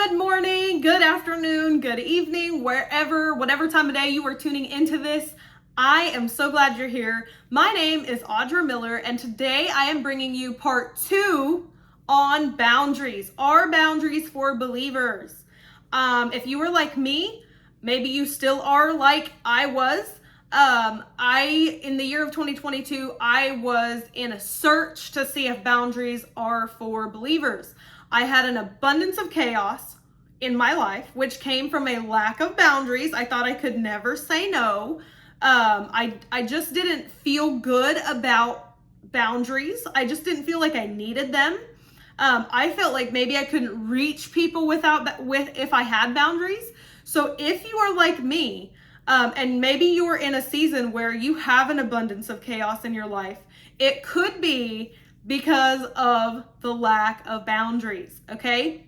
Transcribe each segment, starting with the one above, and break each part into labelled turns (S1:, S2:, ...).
S1: Good morning, good afternoon, good evening, whatever time of day you are tuning into this. I am so glad you're here. My name is Audra Miller, and today I am bringing you part 2 on boundaries. Are boundaries for believers? If you were like me, maybe you still are like I was. In the year of 2022, I was in a search to see if boundaries are for believers. I had an abundance of chaos in my life, which came from a lack of boundaries. I thought I could never say no. I just didn't feel good about boundaries. I just didn't feel like I needed them. I felt like maybe I couldn't reach people if I had boundaries. So if you are like me, and maybe you're in a season where you have an abundance of chaos in your life, it could be because of the lack of boundaries, okay?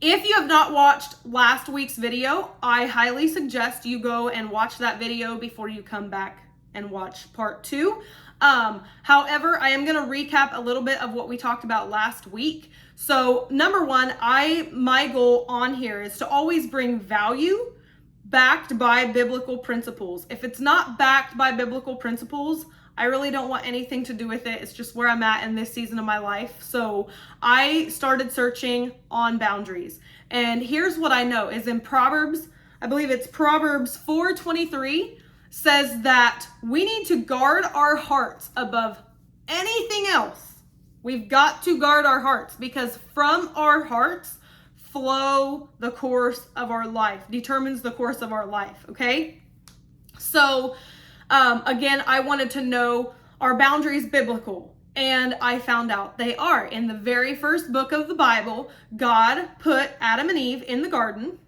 S1: If you have not watched last week's video, I highly suggest you go and watch that video before you come back and watch part 2. However, I am going to recap a little bit of what we talked about last week. So number one, my goal on here is to always bring value backed by biblical principles. If it's not backed by biblical principles, I really don't want anything to do with it. It's just where I'm at in this season of my life. So I started searching on boundaries. And here's what I know is in Proverbs, I believe it's Proverbs 4:23 says that we need to guard our hearts above anything else. We've got to guard our hearts because from our hearts flow the course of our life, determines the course of our life, okay? So again, I wanted to know, are boundaries biblical? And I found out they are. In the very first book of the Bible, God put Adam and Eve in the garden,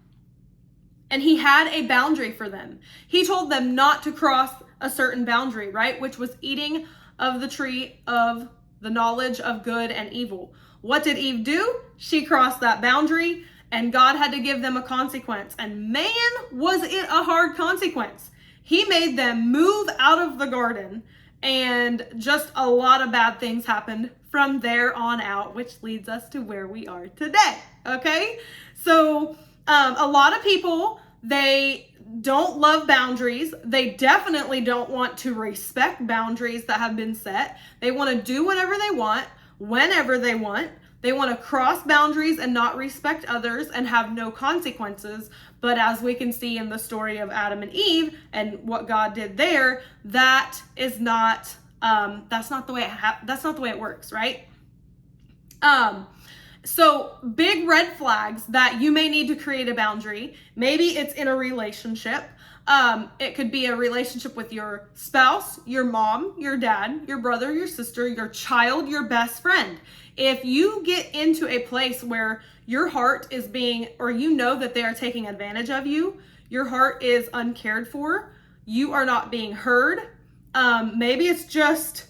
S1: and he had a boundary for them. He told them not to cross a certain boundary, right? Which was eating of the tree of the knowledge of good and evil. What did Eve do? She crossed that boundary, and God had to give them a consequence. And man, was it a hard consequence. He made them move out of the garden, and just a lot of bad things happened from there on out, which leads us to where we are today, okay? So a lot of people, they don't love boundaries. They definitely don't want to respect boundaries that have been set. They want to do whatever they want, whenever they want. They want to cross boundaries and not respect others and have no consequences. But as we can see in the story of Adam and Eve and what God did there, that is not that's not the way it works, right? So big red flags that you may need to create a boundary. Maybe it's in a relationship. It could be a relationship with your spouse, your mom, your dad, your brother, your sister, your child, your best friend. If you get into a place where your heart is being, or you know that they are taking advantage of you, your heart is uncared for, you are not being heard, maybe it's just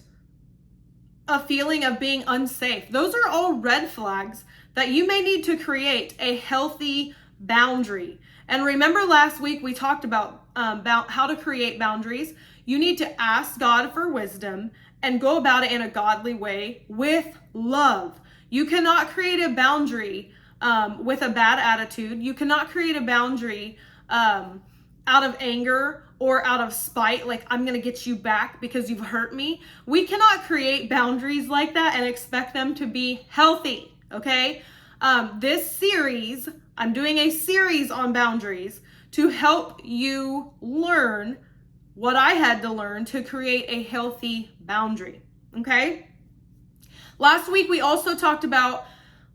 S1: a feeling of being unsafe. Those are all red flags that you may need to create a healthy boundary. And remember last week we talked about how to create boundaries. You need to ask God for wisdom and go about it in a godly way with love. You cannot create a boundary with a bad attitude. You cannot create a boundary out of anger or out of spite, like I'm gonna get you back because you've hurt me. We cannot create boundaries like that and expect them to be healthy, okay? This series, I'm doing a series on boundaries to help you learn what I had to learn to create a healthy boundary, okay? Last week, we also talked about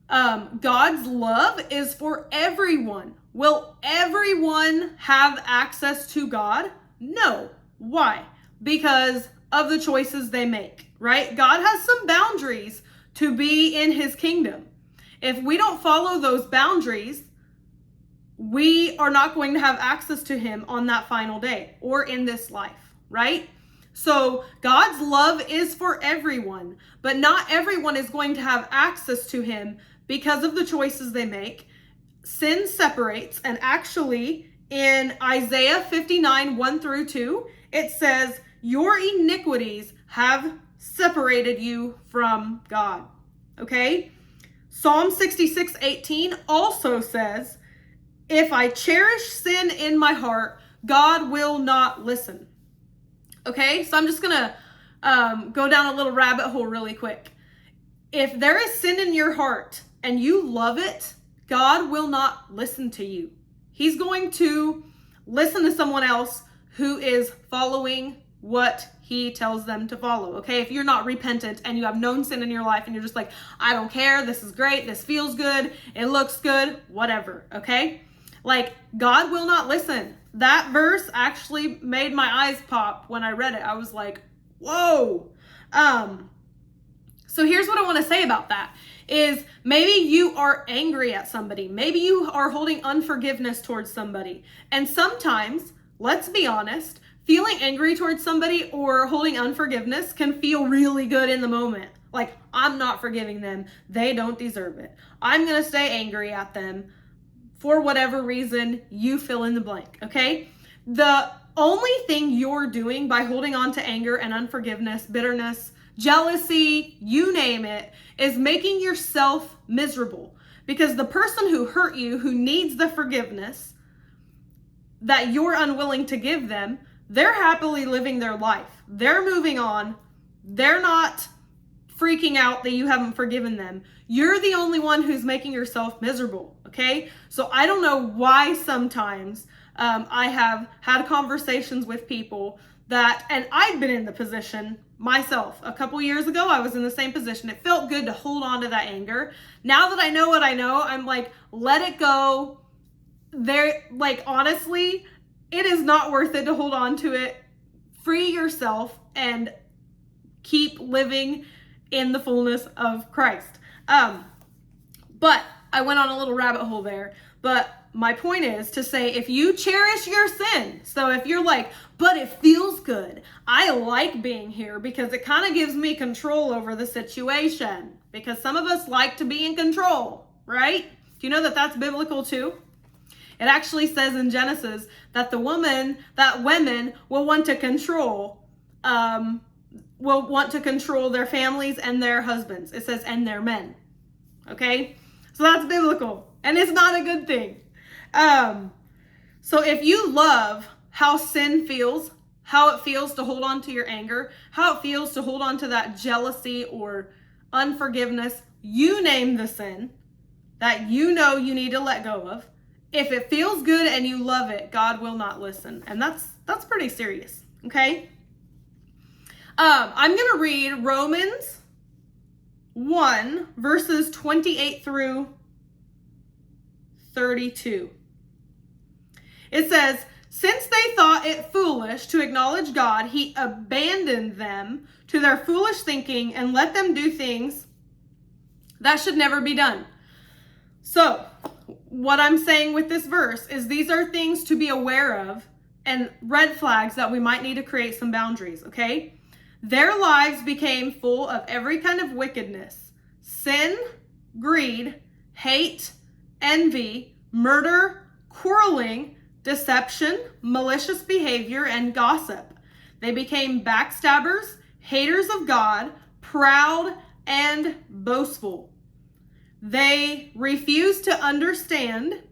S1: God's love is for everyone. Will everyone have access to God? No. Why? Because of the choices they make, right? God has some boundaries to be in his kingdom. If we don't follow those boundaries, we are not going to have access to him on that final day or in this life, right? So God's love is for everyone, but not everyone is going to have access to him because of the choices they make. Sin separates, and actually in Isaiah 59, 1-2, it says, your iniquities have separated you from God, okay? Psalm 66:18 also says, if I cherish sin in my heart, God will not listen. Okay, so I'm just gonna go down a little rabbit hole really quick. If there is sin in your heart and you love it, God will not listen to you. He's going to listen to someone else who is following what he tells them to follow. Okay, if you're not repentant and you have known sin in your life and you're just like, I don't care, this is great, this feels good, it looks good, whatever. Okay, like, God will not listen. That verse actually made my eyes pop when I read it. I was like, whoa. So here's what I want to say about that is maybe you are angry at somebody. Maybe you are holding unforgiveness towards somebody. And sometimes, let's be honest, feeling angry towards somebody or holding unforgiveness can feel really good in the moment. Like, I'm not forgiving them. They don't deserve it. I'm going to stay angry at them for whatever reason, you fill in the blank, okay? The only thing you're doing by holding on to anger and unforgiveness, bitterness, jealousy, you name it, is making yourself miserable. Because the person who hurt you, who needs the forgiveness that you're unwilling to give them, they're happily living their life. They're moving on. They're not freaking out that you haven't forgiven them. You're the only one who's making yourself miserable, okay? So I don't know why sometimes I have had conversations with people that, and I've been in the position myself. A couple years ago, I was in the same position. It felt good to hold on to that anger. Now that I know what I know, I'm like, let it go. Honestly, it is not worth it to hold on to it. Free yourself and keep living in the fullness of Christ. But I went on a little rabbit hole there. But my point is to say, if you cherish your sin, so if you're like, but it feels good, I like being here because it kind of gives me control over the situation, because some of us like to be in control, right? Do you know that that's biblical too? It actually says in Genesis that women will want to control their families and their husbands. It says, and their men. Okay? So that's biblical. And it's not a good thing. So if you love how sin feels, how it feels to hold on to your anger, how it feels to hold on to that jealousy or unforgiveness, you name the sin that you know you need to let go of. If it feels good and you love it, God will not listen. And that's pretty serious. Okay? I'm going to read Romans 1, verses 28 through 32. It says, since they thought it foolish to acknowledge God, he abandoned them to their foolish thinking and let them do things that should never be done. So, what I'm saying with this verse is these are things to be aware of and red flags that we might need to create some boundaries, okay? Their lives became full of every kind of wickedness, sin, greed, hate, envy, murder, quarreling, deception, malicious behavior, and gossip. They became backstabbers, haters of God, proud, and boastful. They refuse to understand.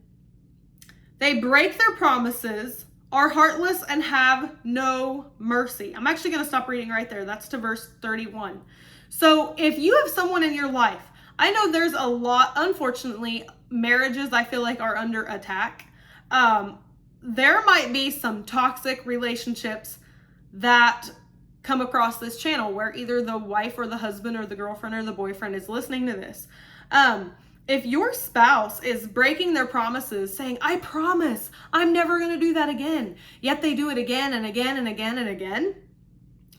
S1: They break their promises, are heartless, and have no mercy. I'm actually going to stop reading right there. That's to verse 31. So if you have someone in your life, I know there's a lot, unfortunately, marriages I feel like are under attack. There might be some toxic relationships that come across this channel where either the wife or the husband or the girlfriend or the boyfriend is listening to this. If your spouse is breaking their promises, saying, I promise I'm never going to do that again, yet they do it again and again and again and again.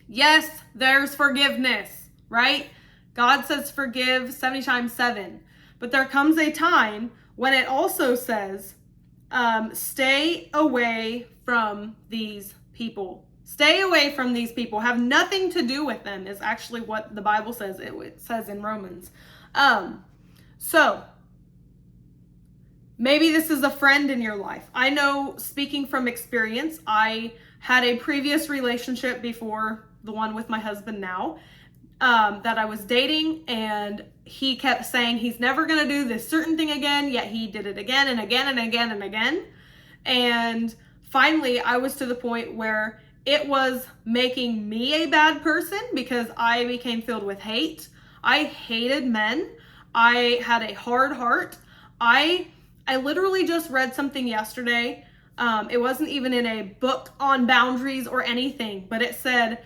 S1: Yes, there's forgiveness, right? God says forgive 70 times 7. But there comes a time when it also says, stay away from these people. Stay away from these people. Have nothing to do with them is actually what the Bible says. It says in Romans. So maybe this is a friend in your life. I know, speaking from experience, I had a previous relationship before the one with my husband now, that I was dating, and he kept saying he's never going to do this certain thing again, yet he did it again and again and again and again. And finally, I was to the point where it was making me a bad person because I became filled with hate. I hated men. I had a hard heart. I literally just read something yesterday. It wasn't even in a book on boundaries or anything, but it said,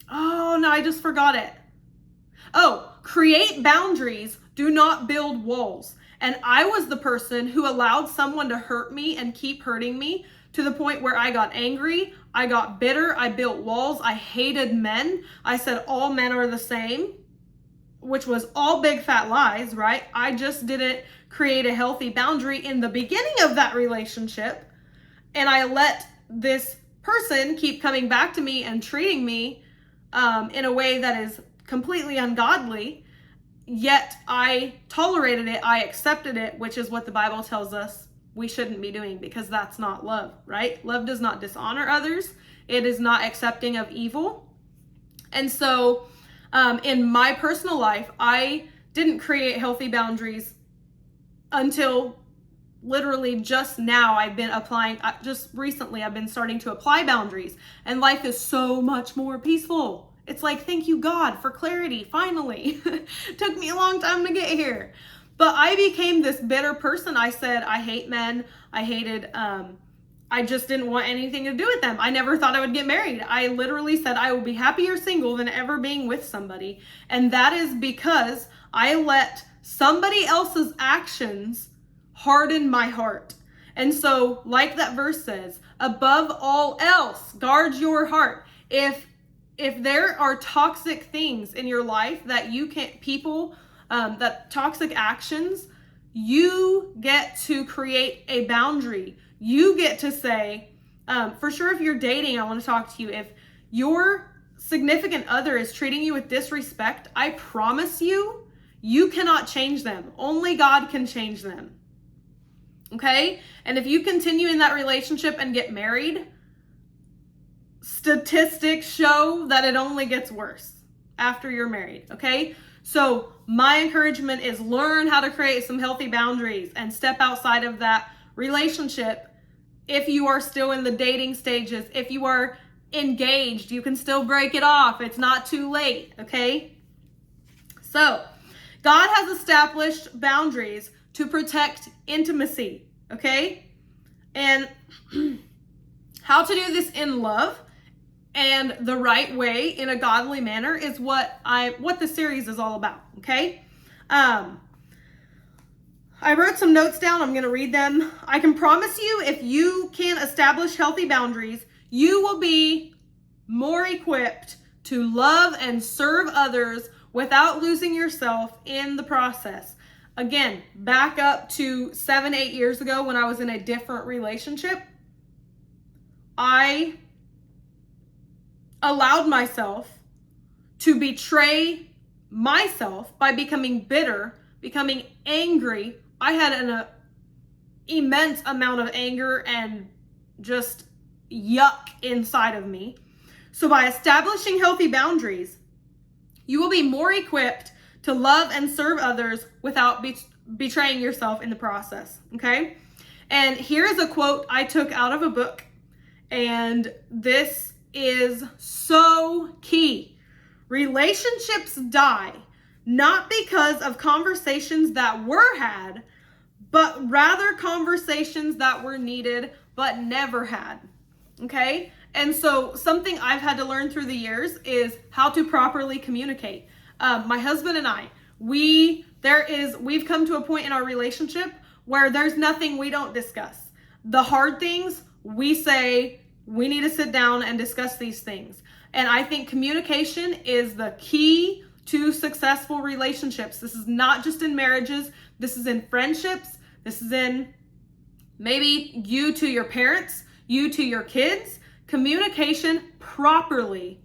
S1: oh no, I just forgot it. Create boundaries, do not build walls. And I was the person who allowed someone to hurt me and keep hurting me to the point where I got angry, I got bitter, I built walls, I hated men. I said all men are the same, which was all big fat lies, right? I just didn't create a healthy boundary in the beginning of that relationship. And I let this person keep coming back to me and treating me in a way that is completely ungodly. Yet I tolerated it, I accepted it, which is what the Bible tells us we shouldn't be doing, because that's not love, right? Love does not dishonor others. It is not accepting of evil. And so in my personal life, I didn't create healthy boundaries until literally just now. Just recently I've been starting to apply boundaries, and life is so much more peaceful. It's like, thank you, God, for clarity, finally. Took me a long time to get here. But I became this bitter person. I said, I hate men. I just didn't want anything to do with them. I never thought I would get married. I literally said I will be happier single than ever being with somebody. And that is because I let somebody else's actions harden my heart. And so, like that verse says, above all else, guard your heart. If there are toxic things in your life that you can't, that toxic actions, you get to create a boundary. You get to say, for sure, if you're dating, I want to talk to you. If your significant other is treating you with disrespect, I promise you, you cannot change them. Only God can change them. Okay? And if you continue in that relationship and get married, statistics show that it only gets worse after you're married, okay? So my encouragement is learn how to create some healthy boundaries and step outside of that relationship. If you are still in the dating stages, if you are engaged, you can still break it off. It's not too late, okay? So God has established boundaries to protect intimacy, okay? And how to do this in love and the right way, in a godly manner, is what the series is all about, okay? I wrote some notes down. I'm going to read them. I can promise you, if you can establish healthy boundaries, you will be more equipped to love and serve others without losing yourself in the process. Again, back up to 7-8 years ago when I was in a different relationship, I allowed myself to betray myself by becoming bitter, becoming angry. I had an immense amount of anger and just yuck inside of me. So by establishing healthy boundaries, you will be more equipped to love and serve others without betraying yourself in the process, okay? And here's a quote I took out of a book, and this is so key. Relationships die not because of conversations that were had, but rather conversations that were needed but never had, okay? And so something I've had to learn through the years is how to properly communicate. My husband and I, we've come to a point in our relationship where there's nothing we don't discuss. The hard things, we say, we need to sit down and discuss these things. And I think communication is the key to successful relationships. This is not just in marriages. This is in friendships. This is in maybe you to your parents, you to your kids. Communication properly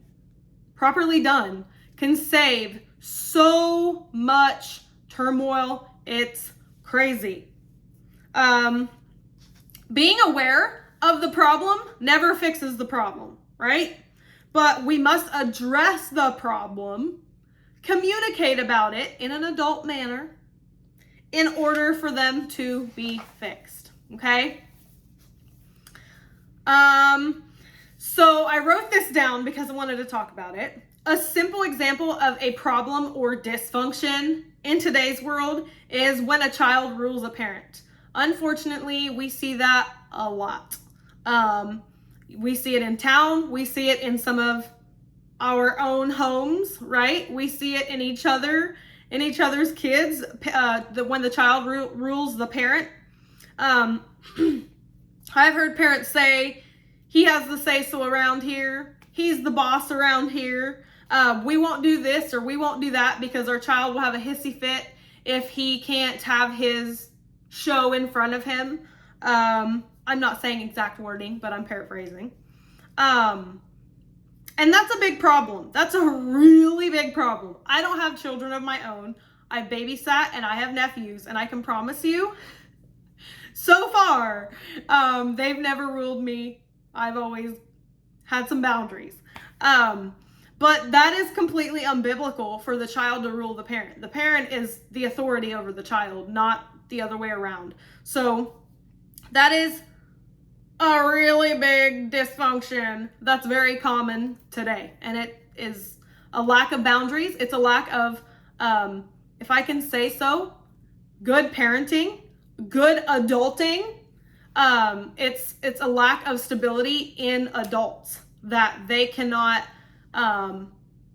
S1: done can save so much turmoil. It's crazy. Being aware of the problem never fixes the problem, right? But we must address the problem communicate about it in an adult manner in order for them to be fixed, okay? So I wrote this down because I wanted to talk about it. A simple example of a problem or dysfunction in today's world is when a child rules a parent. Unfortunately, we see that a lot. We see it in town. We see it in some of our own homes, right? We see it in each other's kids, when the child rules the parent. I've heard parents say, he has the say-so around here. He's the boss around here. We won't do this or we won't do that because our child will have a hissy fit if he can't have his show in front of him. I'm not saying exact wording, but I'm paraphrasing. And that's a big problem. That's a really big problem. I don't have children of my own. I've babysat and I have nephews, and I can promise you, so far, they've never ruled me. I've always had some boundaries. But that is completely unbiblical for the child to rule the parent. The parent is the authority over the child, not the other way around. So that is a really big dysfunction that's very common today. And it is a lack of boundaries. It's a lack of, if I can say so, good parenting, good adulting. It's a lack of stability in adults that they cannot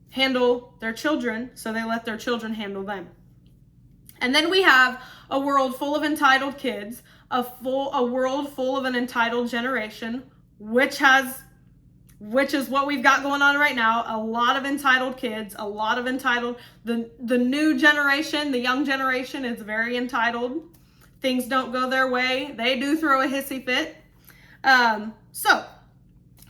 S1: handle their children, so they let their children handle them. And then we have a world full of entitled kids, a world full of an entitled generation, which is what we've got going on right now. A lot of entitled kids, a lot of entitled, the new generation, the young generation is very entitled. Things don't go their way. They do throw a hissy fit. So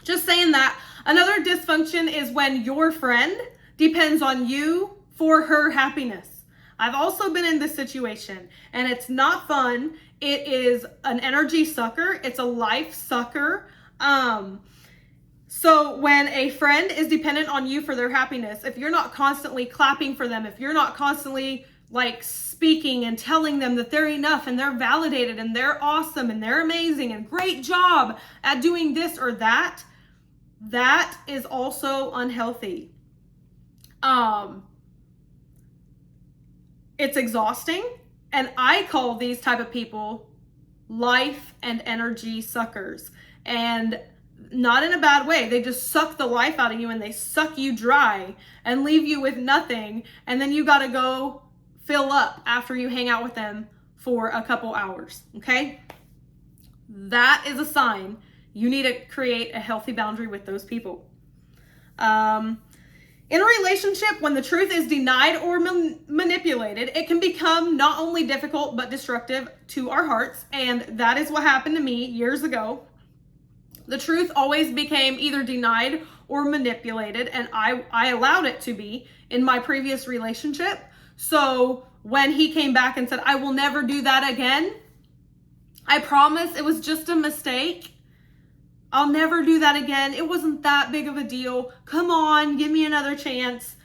S1: just saying that. Another dysfunction is when your friend depends on you for her happiness. I've also been in this situation, and it's not fun. It is an energy sucker. It's a life sucker. So when a friend is dependent on you for their happiness, if you're not constantly clapping for them, if you're not constantly like speaking and telling them that they're enough and they're validated and they're awesome and they're amazing and great job at doing this or that, that is also unhealthy. It's exhausting, and I call these type of people life and energy suckers, and not in a bad way. They just suck the life out of you and they suck you dry and leave you with nothing, and then you got to go fill up after you hang out with them for a couple hours, okay? That is a sign you need to create a healthy boundary with those people. In a relationship, when the truth is denied or manipulated, it can become not only difficult but destructive to our hearts, and that is what happened to me years ago. The truth always became either denied or manipulated, and I allowed it to be in my previous relationship. So when he came back and said, I will never do that again, I promise it was just a mistake. I'll never do that again. It wasn't that big of a deal. Come on, give me another chance.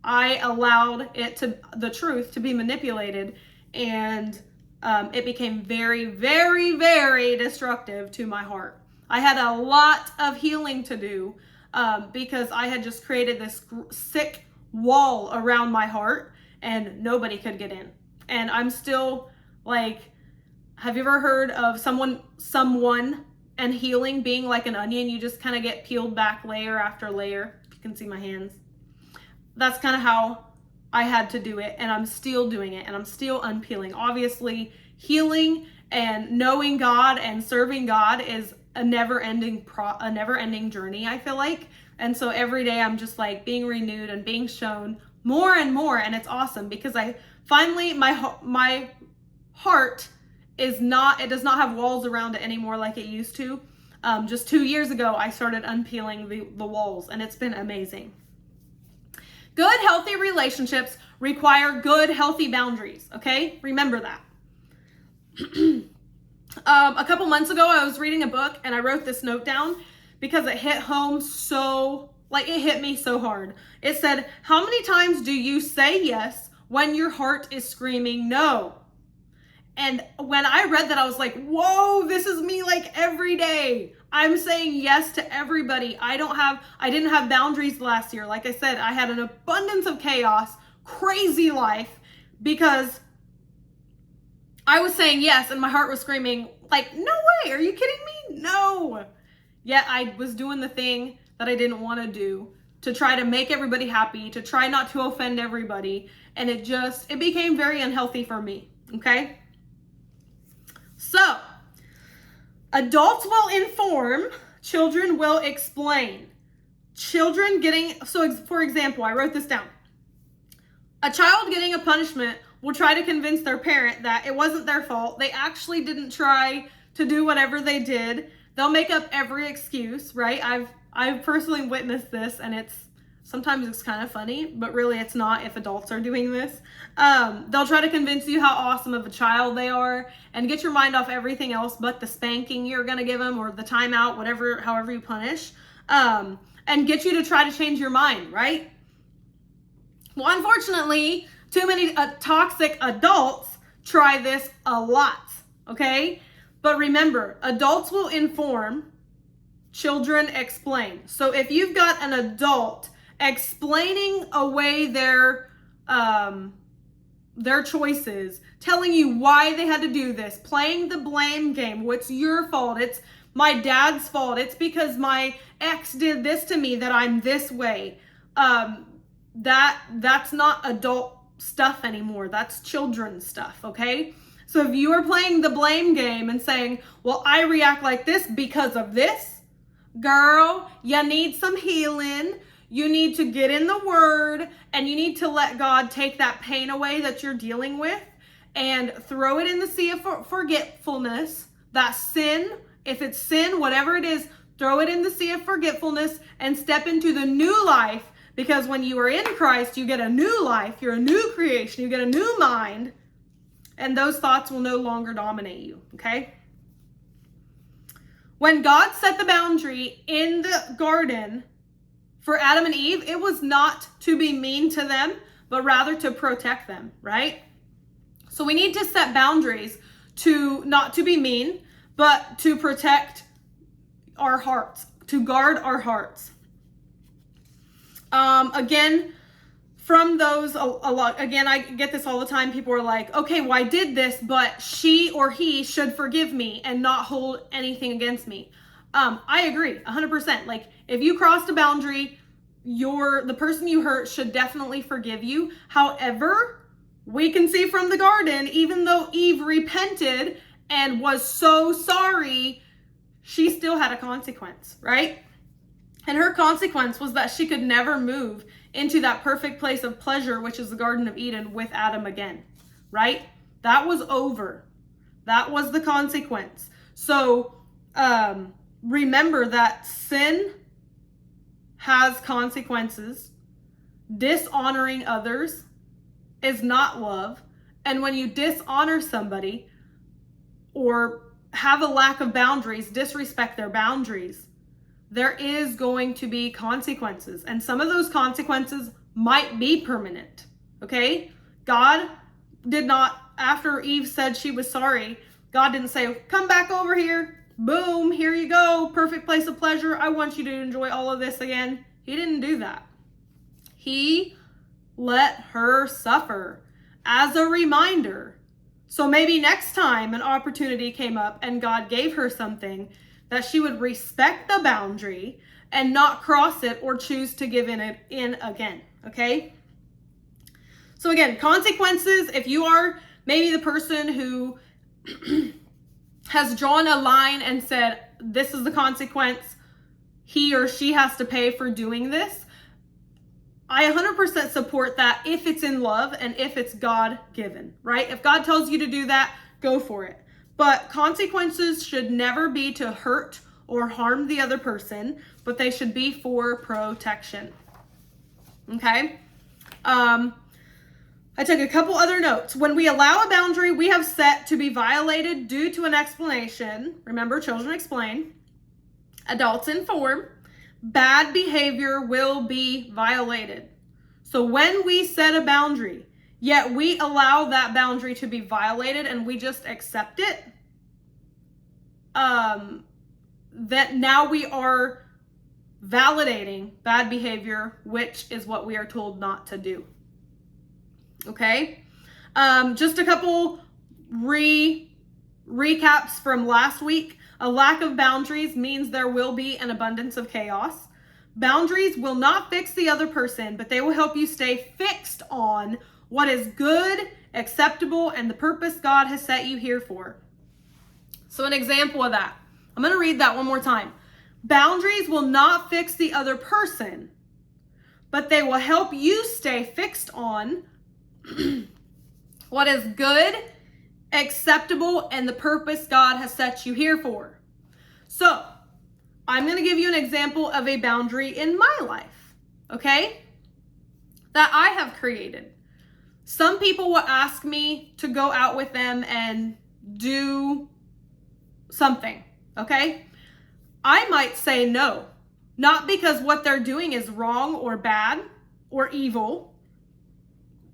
S1: I allowed the truth to be manipulated, and it became very, very, very destructive to my heart. I had a lot of healing to do because I had just created this sick wall around my heart, and nobody could get in. And I'm still like, have you ever heard of someone and healing being like an onion? You just kind of get peeled back layer after layer. You can see my hands. That's kind of how I had to do it, and I'm still doing it, and I'm still unpeeling. Obviously, healing and knowing God and serving God is a never-ending journey, I feel like. And so every day I'm just like being renewed and being shown more and more, and it's awesome because I finally, my heart does not have walls around it anymore like it used to. Just 2 years ago, I started unpeeling the walls, and it's been amazing. Good, healthy relationships require good, healthy boundaries, okay? Remember that. A couple months ago, I was reading a book, and I wrote this note down because it hit home so Like, it hit me so hard. It said, how many times do you say yes when your heart is screaming no? And when I read that, I was like, whoa, this is me like every day. I'm saying yes to everybody. I didn't have boundaries last year. Like I said, I had an abundance of chaos, crazy life, because I was saying yes and my heart was screaming, like, no way, are you kidding me? No. Yet I was doing the thing that I didn't want to do, to try to make everybody happy, to try not to offend everybody. And it became very unhealthy for me. Okay. So, adults will inform, children will explain. So for example, I wrote this down. A child getting a punishment will try to convince their parent that it wasn't their fault. They actually didn't try to do whatever they did. They'll make up every excuse, right? I've personally witnessed this, and sometimes it's kind of funny, but really it's not if adults are doing this. They'll try to convince you how awesome of a child they are and get your mind off everything else but the spanking you're going to give them or the timeout, however you punish, and get you to try to change your mind, right? Well, unfortunately, too many toxic adults try this a lot, okay? But remember, adults will inform, children explain. So if you've got an adult explaining away their choices, telling you why they had to do this, playing the blame game, what's your fault, it's my dad's fault, it's because my ex did this to me that I'm this way, that's not adult stuff anymore. That's children's stuff, okay? So if you are playing the blame game and saying, well, I react like this because of this, girl, you need some healing. You need to get in the word, and you need to let God take that pain away that you're dealing with and throw it in the sea of forgetfulness. That sin, if it's sin, whatever it is, throw it in the sea of forgetfulness and step into the new life. Because when you are in Christ, you get a new life, you're a new creation, you get a new mind, and those thoughts will no longer dominate you, okay? When God set the boundary in the garden for Adam and Eve, it was not to be mean to them, but rather to protect them, right? So we need to set boundaries not to be mean, but to protect our hearts, to guard our hearts. Again, from those, a lot, again, I get this all the time. People are like, okay, well, I did this, but she or he should forgive me and not hold anything against me. I agree 100%. Like, if you crossed a boundary, the person you hurt should definitely forgive you. However, we can see from the garden, even though Eve repented and was so sorry, she still had a consequence, right? And her consequence was that she could never move into that perfect place of pleasure, which is the Garden of Eden, with Adam again, right? That was over. That was the consequence. So remember that sin has consequences. Dishonoring others is not love. And when you dishonor somebody or have a lack of boundaries, disrespect their boundaries, there is going to be consequences. And some of those consequences might be permanent, okay? God did not, after Eve said she was sorry, God didn't say, come back over here, boom, here you go, perfect place of pleasure, I want you to enjoy all of this again. He didn't do that. He let her suffer as a reminder. So maybe next time an opportunity came up and God gave her something, that she would respect the boundary and not cross it or choose to give in again, okay? So again, consequences, if you are maybe the person who has drawn a line and said, this is the consequence, he or she has to pay for doing this, I 100% support that if it's in love and if it's God-given, right? If God tells you to do that, go for it. But consequences should never be to hurt or harm the other person, but they should be for protection. Okay? I took a couple other notes. When we allow a boundary we have set to be violated due to an explanation, remember, children explain, adults inform, bad behavior will be violated. So when we set a boundary, yet we allow that boundary to be violated and we just accept it, that now we are validating bad behavior, which is what we are told not to do. Okay? Just a couple recaps from last week. A lack of boundaries means there will be an abundance of chaos. Boundaries will not fix the other person, but they will help you stay fixed on what is good, acceptable, and the purpose God has set you here for. So an example of that, I'm going to read that one more time. Boundaries will not fix the other person, but they will help you stay fixed on what is good, acceptable, and the purpose God has set you here for. So, I'm going to give you an example of a boundary in my life, okay, that I have created. Some people will ask me to go out with them and do something, okay? I might say no, not because what they're doing is wrong or bad or evil,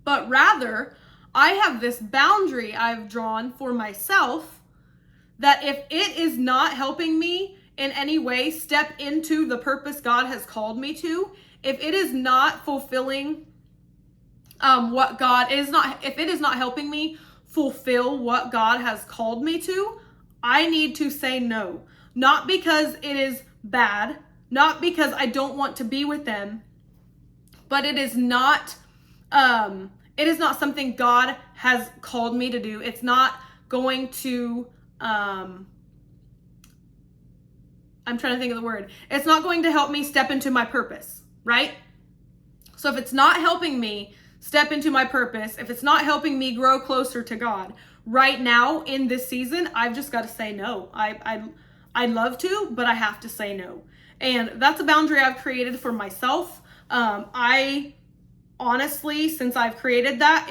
S1: but rather I have this boundary I've drawn for myself that if it is not helping me in any way step into the purpose God has called me to, if it is not fulfilling if it is not helping me fulfill what God has called me to, I need to say no. Not because it is bad, not because I don't want to be with them, but it is not something God has called me to do. It's not going to, I'm trying to think of the word. It's not going to help me step into my purpose, right? So if it's not helping me step into my purpose, if it's not helping me grow closer to God, right now in this season, I've just got to say no. I'd love to, but I have to say no. And that's a boundary I've created for myself. I honestly, since I've created that,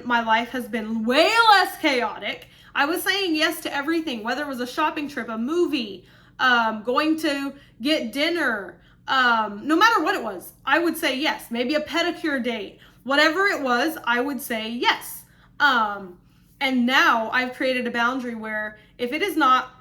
S1: my life has been way less chaotic. I was saying yes to everything, whether it was a shopping trip, a movie, going to get dinner, no matter what it was, I would say yes. Maybe a pedicure date, whatever it was, I would say yes. And now I've created a boundary where if it is not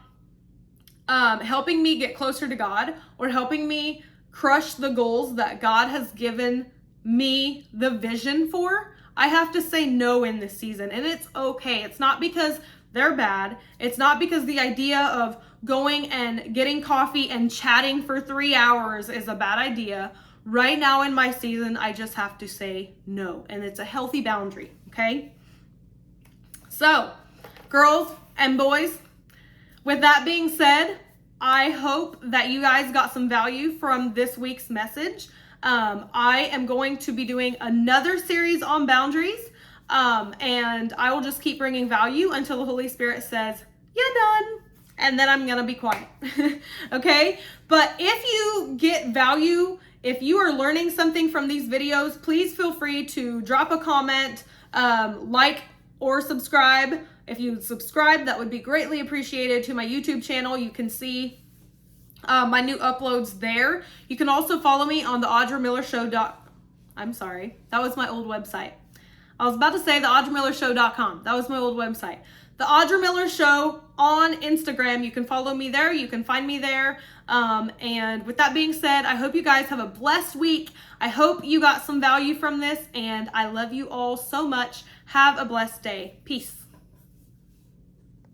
S1: helping me get closer to God or helping me crush the goals that God has given me the vision for, I have to say no in this season. And it's okay. It's not because they're bad. It's not because the idea of going and getting coffee and chatting for 3 hours is a bad idea. Right now in my season, I just have to say no. And it's a healthy boundary, okay? So, girls and boys, with that being said, I hope that you guys got some value from this week's message. I am going to be doing another series on boundaries, and I will just keep bringing value until the Holy Spirit says, "You're done," and then I'm going to be quiet. Okay? But if you get value, if you are learning something from these videos, please feel free to drop a comment, like or subscribe. If you subscribe, that would be greatly appreciated to my YouTube channel. You can see my new uploads there. You can also follow me on the AudraMillerShow. I'm sorry, that was my old website. I was about to say the AudraMillerShow.com. That was my old website. The Audra Miller Show on Instagram. You can follow me there. You can find me there. And with that being said, I hope you guys have a blessed week. I hope you got some value from this, and I love you all so much. Have a blessed day. Peace.